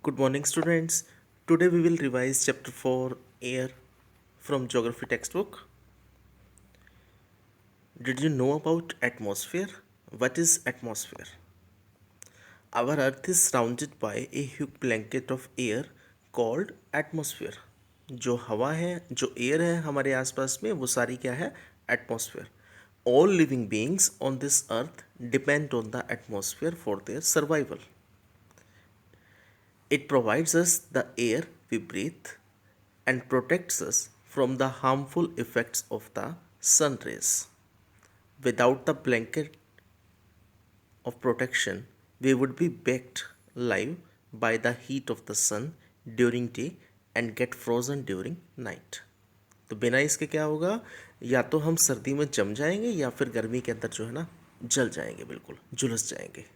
Good morning, students. Today we will revise chapter 4 Air from Geography textbook. Did you know about atmosphere? What is atmosphere? Our earth is surrounded by a huge blanket of air called atmosphere. जो हवा है, जो air है हमारे आसपास में, वो सारी क्या है? Atmosphere. All living beings on this earth depend on the atmosphere for their survival. It provides us the air we breathe and protects us from the harmful effects of the sun rays. Without the blanket of protection, we would be baked live by the heat of the sun during day and get frozen during night. तो बिना इसके क्या होगा? या तो हम सर्दी में जम जाएंगे या फिर गर्मी के अंदर जो है ना जल जाएंगे, बिल्कुल झुलस जाएंगे.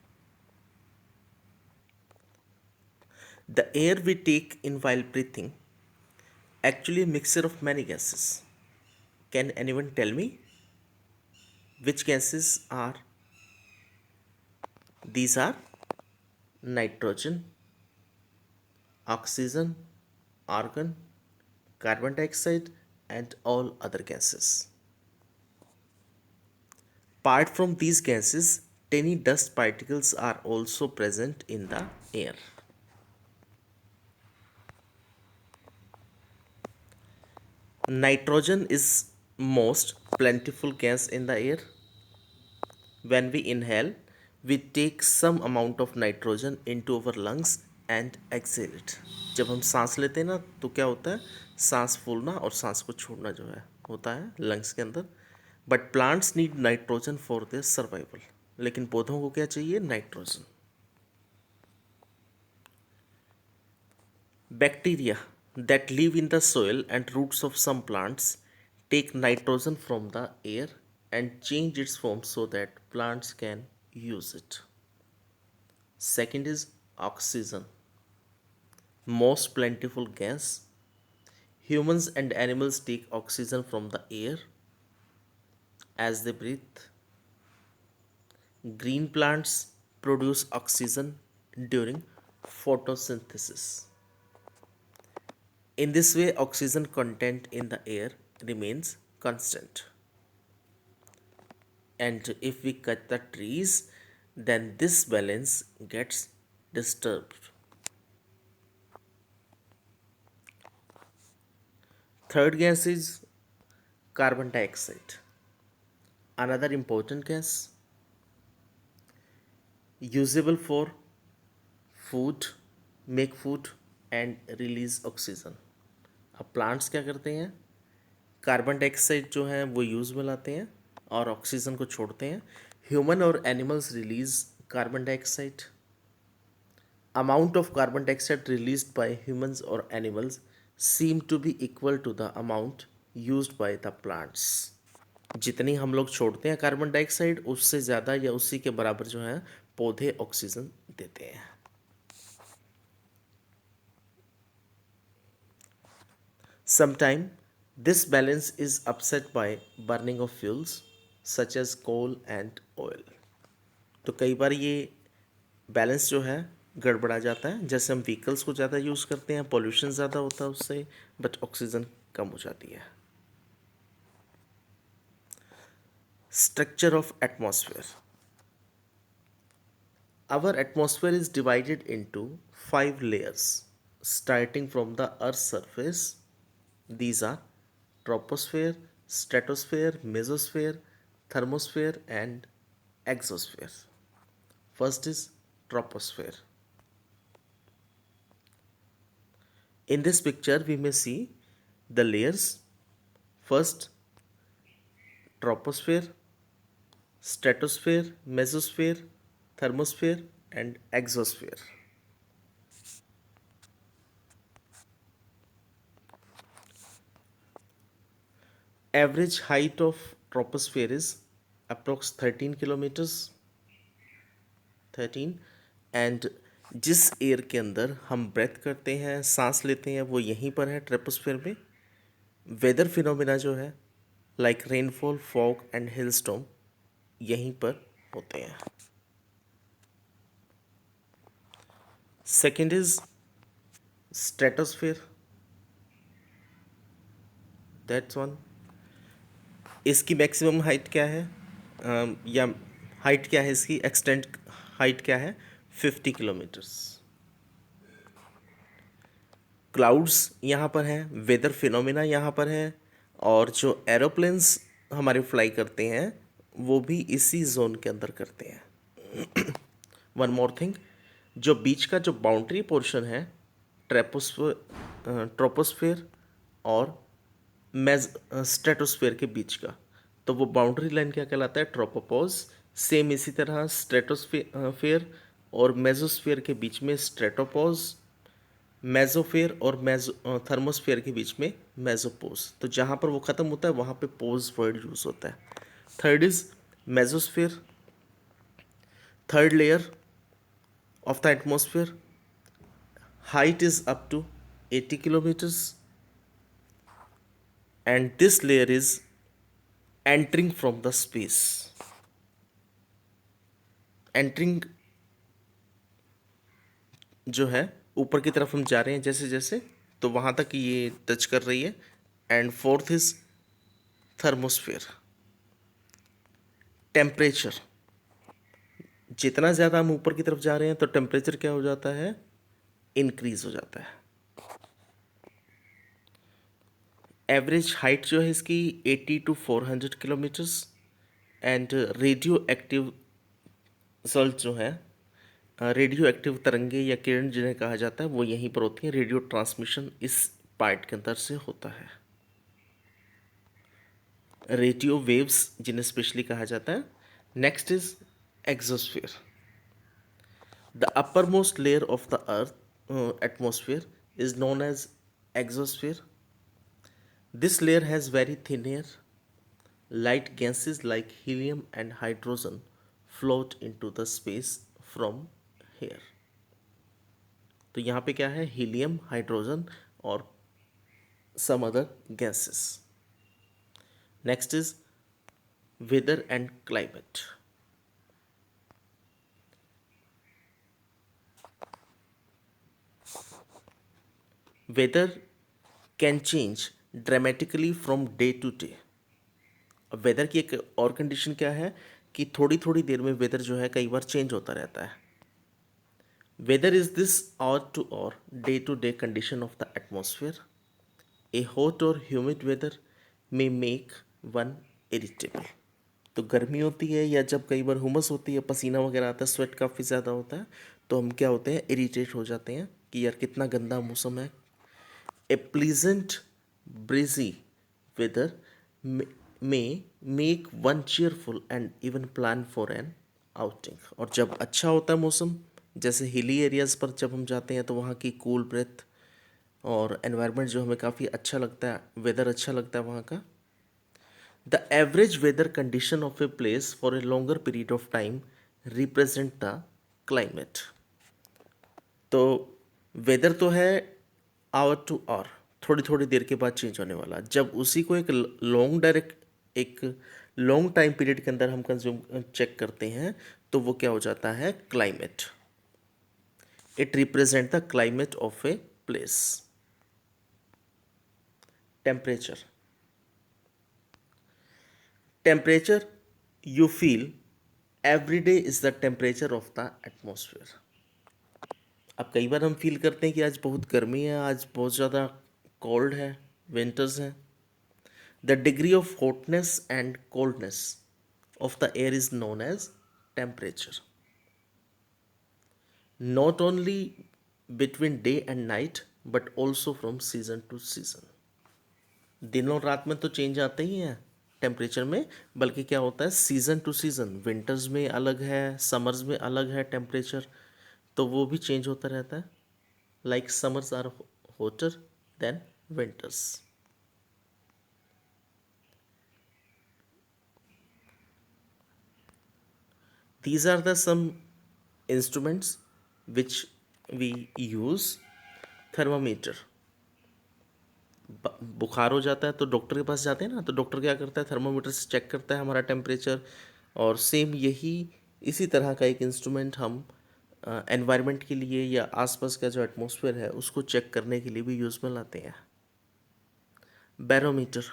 The air we take in while breathing actually a mixture of many gases. Can anyone tell me which gases are? These are nitrogen, oxygen, argon, carbon dioxide, and all other gases. Apart from these gases, tiny dust particles are also present in the air. Nitrogen is most plentiful gas in the air. When we inhale, we take some amount of nitrogen into our lungs and exhale it. जब हम सांस लेते हैं ना तो क्या होता है? सांस फूलना और सांस को छोड़ना जो है होता है लंग्स के अंदर. But plants need nitrogen for their survival. लेकिन पौधों को क्या चाहिए? Nitrogen. Bacteria that live in the soil and roots of some plants take nitrogen from the air and change its form so that plants can use it. Second is oxygen, most plentiful gas. Humans and animals take oxygen from the air as they breathe. Green plants produce oxygen during photosynthesis. In this way, oxygen content in the air remains constant. And if we cut the trees, then this balance gets disturbed. Third gas is carbon dioxide, another important gas usable for food, make food and release oxygen. अब plants क्या करते हैं? Carbon dioxide जो है वो use में लाते हैं और ऑक्सीजन को छोड़ते हैं. ह्यूमन और animals release carbon dioxide. Amount of carbon dioxide released by humans or animals seem to be equal to the amount used by the plants. जितनी हम लोग छोड़ते हैं कार्बन डाइऑक्साइड उससे ज़्यादा या उसी के बराबर जो है पौधे ऑक्सीजन देते हैं. Sometimes this balance is upset by burning of fuels such as coal and oil. तो कई बार ये बैलेंस जो है गड़बड़ा जाता है. जैसे हम व्हीकल्स को ज़्यादा यूज़ करते हैं, पॉल्यूशन ज़्यादा होता है उससे, बट ऑक्सीजन कम हो जाती है. Structure of atmosphere. Our atmosphere is divided into 5 layers starting from the earth's surface. These are troposphere, stratosphere, mesosphere, thermosphere and exosphere. First is troposphere. In this picture we may see the layers. First, troposphere, stratosphere, mesosphere, thermosphere and exosphere. Average height of troposphere is approx 13 kilometers. 13. And जिस air के अंदर हम breath करते हैं, सांस लेते हैं, वो यहीं पर है ट्रोपोस्फेयर में. वेदर फिनोमिना जो है like rainfall, fog and hill storm यहीं पर होते हैं. Second is stratosphere, that's one. इसकी मैक्सिमम हाइट क्या है, या हाइट क्या है इसकी, एक्सटेंट हाइट क्या है, 50 किलोमीटर्स। क्लाउड्स यहाँ पर हैं, वेदर फिनोमिना यहाँ पर है, और जो एरोप्लेन्स हमारे फ्लाई करते हैं वो भी इसी जोन के अंदर करते हैं। वन मोर थिंग, जो बीच का जो बाउंड्री पोर्शन है, ट्रोपोस्फेयर और मेज स्ट्रेटोस्फेयर के बीच का, तो वो बाउंड्री लाइन क्या कहलाता है, ट्रोपोपॉज। सेम इसी तरह स्ट्रेटोस्फेयर और मेजोस्फेयर के बीच में स्ट्रेटोपॉज, मेजोफेयर और थर्मोस्फेयर के बीच में मेजोपोज। तो जहाँ पर वो ख़त्म होता है वहाँ पे पोज वर्ड यूज होता है। Third is mesosphere, third layer of the atmosphere, height is up to 80 kilometers, and this layer is entering from the space, entering जो है ऊपर की तरफ हम जा रहे हैं जैसे जैसे, तो वहाँ तक ये टच कर रही है। And fourth is thermosphere, temperature. जितना ज़्यादा हम ऊपर की तरफ जा रहे हैं तो टेम्परेचर क्या हो जाता है, इंक्रीज हो जाता है। एवरेज हाइट जो है इसकी 80 to 400 kilometres. And radio active Salt जो है, रेडियो एक्टिव तरंगे या किरण जिन्हें कहा जाता है वो यहीं पर होती हैं। रेडियो ट्रांसमिशन इस पार्ट के अंदर से होता है। रेडियो वेव्स जिन्हें स्पेशली कहा जाता है। Next is exosphere, the upper most layer of the earth atmosphere is known as exosphere. This layer has very thin air. Light gases like helium and hydrogen float into the space from here. तो यहाँ पे क्या है, helium, hydrogen और some other gases. Next is weather and climate. Weather can change dramatically from day to day. अब weather की एक और कंडीशन क्या है कि थोड़ी थोड़ी देर में वेदर जो है कई बार चेंज होता रहता है। Weather is this hour to और day to day condition of the atmosphere. A hot और humid weather may make one irritable. तो गर्मी होती है या जब कई बार हुमस होती है, पसीना वगैरह आता है, स्वेट काफ़ी ज़्यादा होता है, तो हम क्या होते हैं, इरिटेट हो जाते हैं कि यार कितना गंदा मौसम है। ए प्लीजेंट ब्रीजी वेदर में make one cheerful and even plan for an outing. और जब अच्छा होता है मौसम, जैसे हिली एरियाज़ पर जब हम जाते हैं तो वहाँ की कूल ब्रेथ और एनवायरनमेंट जो हमें काफ़ी अच्छा लगता है, वेदर अच्छा लगता है वहाँ का। The average weather condition of a place for a longer period of time represent the climate. तो वेदर तो है आवर टू आवर, थोड़ी थोड़ी देर के बाद चेंज होने वाला। जब उसी को एक लॉन्ग टाइम पीरियड के अंदर हम कंज्यूम चेक करते हैं तो वो क्या हो जाता है, climate. It represent the climate of a place. Temperature, temperature you feel every day is the temperature of the atmosphere. अब कई बार हम फील करते हैं कि आज बहुत गर्मी है, आज बहुत ज़्यादा कोल्ड है, विंटर्स हैं। The degree of hotness and coldness of the air is known as temperature. Not only between day and night but also from season to season. दिन और रात में तो चेंज आते ही हैं टेम्परेचर में, बल्कि क्या होता है, सीज़न टू सीज़न, विंटर्स में अलग है, समर्स में अलग है टेम्परेचर, तो वो भी चेंज होता रहता है। Like summers are hotter than winters. These are the some instruments which we use. Thermometer, बुखार हो जाता है तो डॉक्टर के पास जाते हैं ना, तो डॉक्टर क्या करता है, थर्मामीटर से चेक करता है हमारा टेम्परेचर। और सेम यही इसी तरह का एक इंस्ट्रूमेंट हम एनवायरनमेंट के लिए या आसपास का जो एटमॉस्फेयर है उसको चेक करने के लिए भी यूज़ में लाते हैं। बैरोमीटर,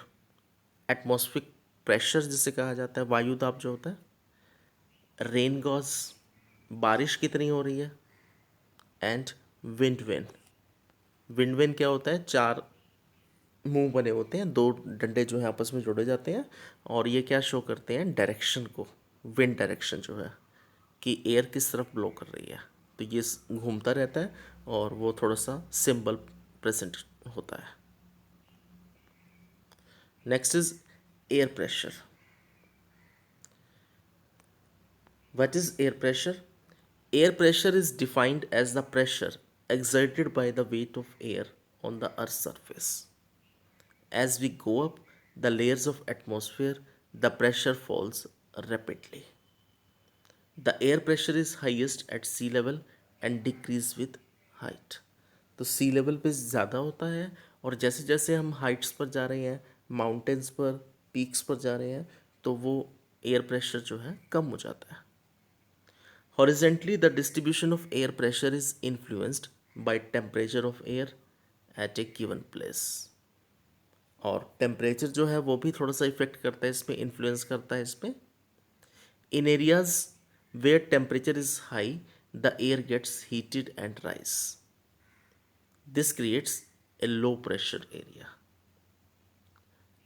एटमॉस्फेरिक प्रेशर जिसे कहा जाता है, वायु दाब जो होता है। रेन गॉज, बारिश कितनी हो रही है। And wind vane, wind vane क्या होता है, चार मुंह बने होते हैं, दो डंडे जो है आपस में जोड़े जाते हैं और ये क्या शो करते हैं, डायरेक्शन को, विंड डायरेक्शन जो है कि एयर किस तरफ ब्लो कर रही है। तो ये घूमता रहता है और वो थोड़ा सा सिंबल प्रेजेंट होता है। Next is air pressure. What is air pressure? Air pressure is defined as the pressure exerted by the weight of air on the Earth's surface. As we go up the layers of atmosphere, the pressure falls rapidly. The air pressure is highest at sea level and decrease with height. तो सी level पे ज़्यादा होता है और जैसे जैसे हम Heights पर जा रहे हैं, माउंटेन्स पर, पीक्स पर जा रहे हैं, तो वो एयर प्रेशर जो है कम हो जाता है। Horizontally, the distribution of air pressure is influenced by temperature of air at a given place. और टेम्परेचर जो है वो भी थोड़ा सा इफेक्ट करता है इसमें, इन्फ्लुएंस करता है इसमें। In areas where temperature is high, the air gets heated and rise. This creates a low pressure area.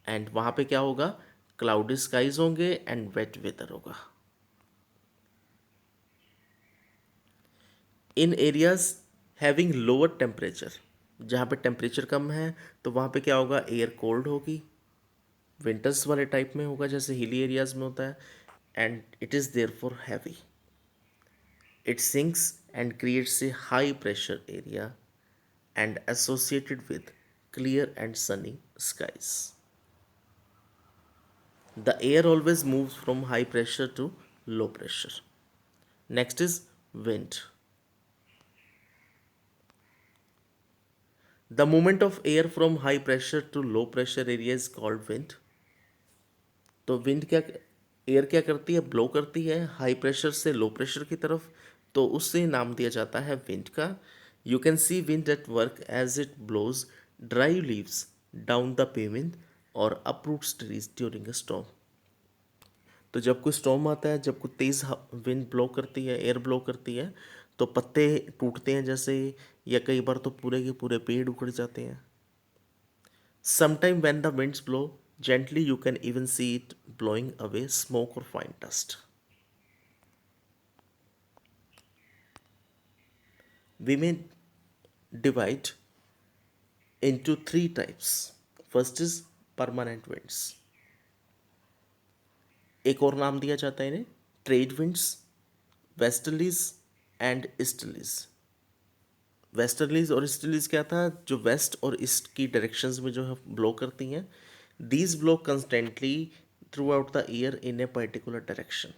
And वहाँ पे क्या होगा, क्लाउडी स्काइज होंगे एंड वेट वेदर होगा। In areas having lower temperature, जहाँ पे टेम्परेचर कम है तो वहाँ पे क्या होगा, एयर कोल्ड होगी, विंटर्स वाले टाइप में होगा जैसे हिली एरियाज में होता है। And it is there for heavy, it sinks and creates a high pressure area and associated with clear and sunny skies. The air always moves from high pressure to low pressure. Next is wind. The movement of air from high pressure to low pressure area is called wind. तो wind क्या, air क्या करती है, blow करती है high pressure से low pressure की तरफ, तो उससे नाम दिया जाता है विंड का। You can see wind at work as it blows dry leaves down the payment और uproots trees during a storm. तो जब कोई स्टॉर्म आता है, जब कोई तेज़ विंड ब्लो करती है, एयर ब्लो करती है, तो पत्ते टूटते हैं जैसे, या कई बार तो पूरे के पूरे पेड़ उखड़ जाते हैं। Sometime when the winds blow gently, you can even see it blowing away smoke or fine dust. We may divide into three types. First is permanent winds. एक और नाम दिया जाता है इन्हें trade winds, westerlies and easterlies. Westerlies और easterlies क्या था, जो वेस्ट और ईस्ट की डायरेक्शंस में जो है ब्लो करती हैं। These blow constantly through out the year in a particular direction,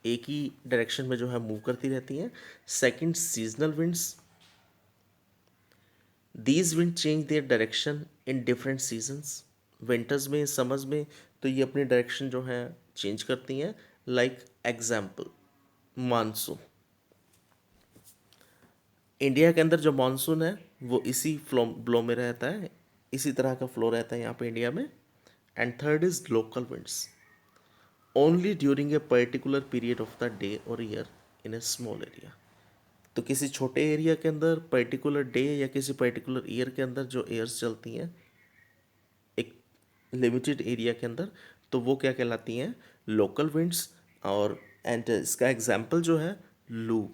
एक ही डायरेक्शन में जो है मूव करती रहती हैं। Second, seasonal winds. These wind change their direction in different seasons. Winters में, समर्स में तो ये अपनी डायरेक्शन जो है चेंज करती हैं। Like example, monsoon. इंडिया के अंदर जो मानसून है वो इसी फ्लो ब्लो में रहता है, इसी तरह का फ्लो रहता है यहाँ पे इंडिया में। And third is local winds, only during a particular period of the day और year in a small area. तो किसी छोटे एरिया के अंदर पर्टिकुलर डे या किसी पर्टिकुलर ईयर के अंदर जो एयर्स चलती हैं एक लिमिटेड एरिया के अंदर, तो वो क्या कहलाती हैं, लोकल विंड्स। और एंड इसका एग्जाम्पल जो है लू,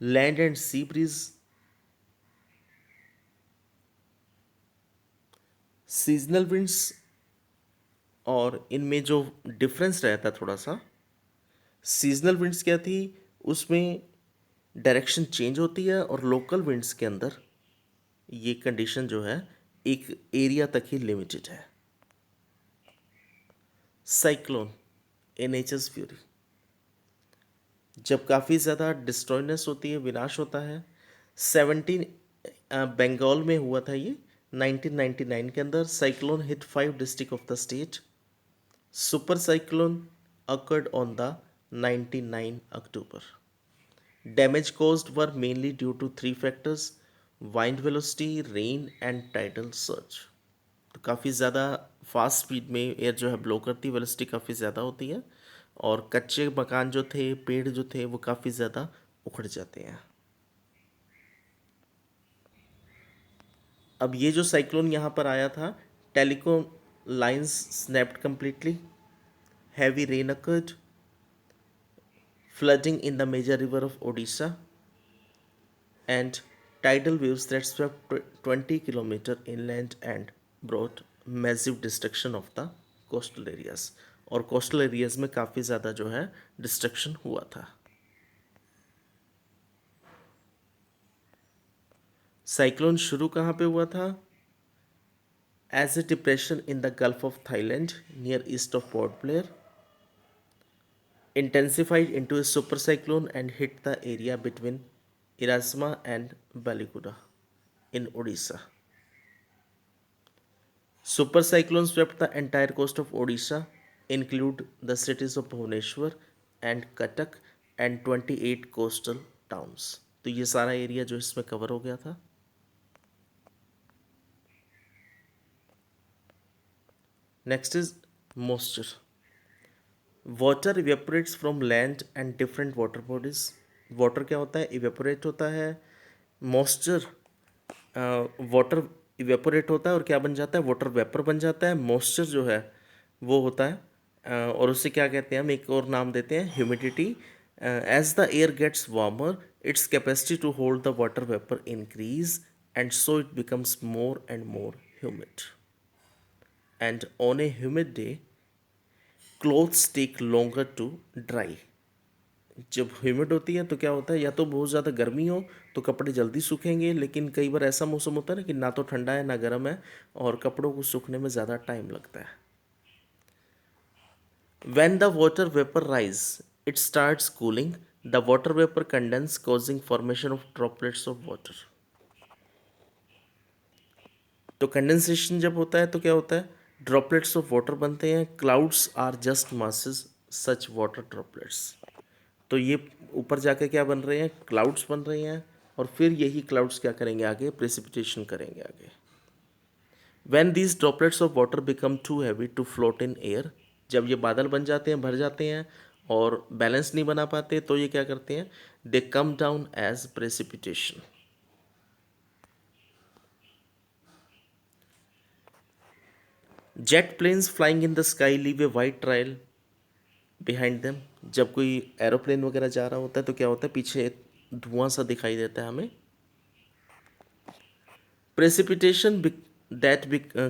land and sea breeze. Seasonal winds और इनमें जो डिफरेंस रहता है थोड़ा सा, सीजनल विंड्स क्या थी, उसमें डायरेक्शन चेंज होती है, और लोकल विंड्स के अंदर ये कंडीशन जो है एक एरिया तक ही लिमिटेड है। साइक्लोन, ए नेचर्स फ्यूरी, जब काफ़ी ज़्यादा डिस्ट्रॉयनेस होती है, विनाश होता है। 17 बंगाल में हुआ था ये 1999 के अंदर। Cyclone hit 5 district of the state. Super cyclone occurred on the 99 October. Damage caused were mainly due to three factors: wind velocity, rain and tidal surge. तो काफ़ी ज़्यादा फास्ट स्पीड में एयर जो है ब्लो करती है, वेलोसिटी काफ़ी ज़्यादा होती है, और कच्चे मकान जो थे, पेड़ जो थे, वो काफ़ी ज़्यादा उखड़ जाते हैं। अब ये जो साइक्लोन यहाँ पर आया था, telecom lines snapped completely, heavy rain occurred, flooding in the major river of Odisha, and tidal waves that swept 20 kilometer inland and brought massive destruction of the coastal areas. और कोस्टल एरियाज में काफ़ी ज़्यादा जो है destruction हुआ था। Cyclone शुरू कहाँ पे हुआ था? As a depression in the Gulf of Thailand near east of Port Blair, intensified into a supercyclone and hit the area between Irasma and Balikuda in Odisha. Supercyclone swept the entire coast of Odisha, include the cities of Bhubaneswar and Cuttack and 28 coastal towns. तो ये सारा area जो इसमें cover हो गया था। Next is moisture. Water evaporates from land and different water bodies. Water क्या होता है? इवेपोरेट होता है। मॉइस्चर, वाटर इवेपोरेट होता है और क्या बन जाता है? वाटर वेपर बन जाता है। मॉइस्चर जो है वो होता है, और उससे क्या कहते हैं? हम एक और नाम देते हैं, humidity. As the air gets warmer, its capacity to hold the water vapour increase and so it becomes more and more humid, and on a humid day clothes take longer to dry. जब humid होती है तो क्या होता है? या तो बहुत ज़्यादा गर्मी हो तो कपड़े जल्दी सूखेंगे, लेकिन कई बार ऐसा मौसम होता है ना कि ना तो ठंडा है ना गर्म है, और कपड़ों को सूखने में ज़्यादा टाइम लगता है। When the water vapor rise, it starts cooling. The water vapor condense, causing formation of droplets of water. तो कंडेंसेशन जब होता है तो क्या होता है? ड्रॉपलेट्स ऑफ वाटर बनते हैं। Clouds are just masses such water droplets. तो ये ऊपर जाके क्या बन रहे हैं? क्लाउड्स बन रहे हैं, और फिर यही क्लाउड्स क्या करेंगे आगे? प्रेसिपिटेशन करेंगे आगे। When these droplets of water become too heavy to float in air, जब ये बादल बन जाते हैं, भर जाते हैं और बैलेंस नहीं बना पाते, तो ये क्या करते हैं? They come down as precipitation. Jet planes flying in the sky leave a white trial behind them. जब कोई एरोप्लेन वगैरह जा रहा होता है तो क्या होता है? पीछे धुआं सा दिखाई देता है हमें। Precipitation that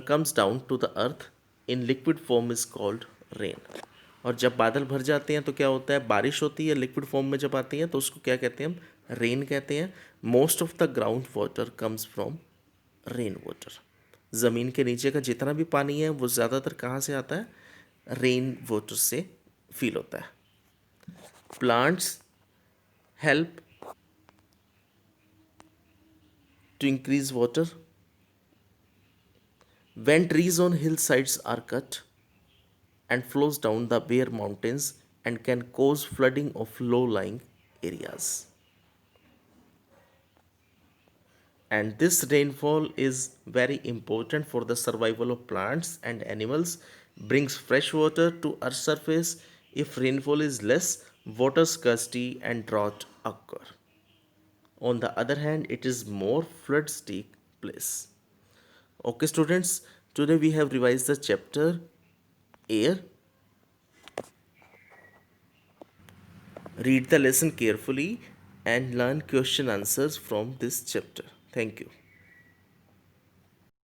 comes down to the earth in liquid form is called rain. और जब बादल भर जाते हैं तो क्या होता है? बारिश होती है। लिक्विड फॉर्म में जब आती है तो उसको क्या कहते हैं? हम रेन कहते हैं। Most of the ground water comes from rain water. ज़मीन के नीचे का जितना भी पानी है वो ज़्यादातर कहाँ से आता है? रेन वाटर से फील होता है। Plants help to increase water. When trees on hillsides are cut and flows down the bare mountains and can cause flooding of low-lying areas. And this rainfall is very important for the survival of plants and animals, brings fresh water to earth's surface. If rainfall is less, water scarcity and drought occur. On the other hand, it is more floods take place. Okay, students, today we have revised the chapter air. Read the lesson carefully and learn question answers from this chapter. Thank you.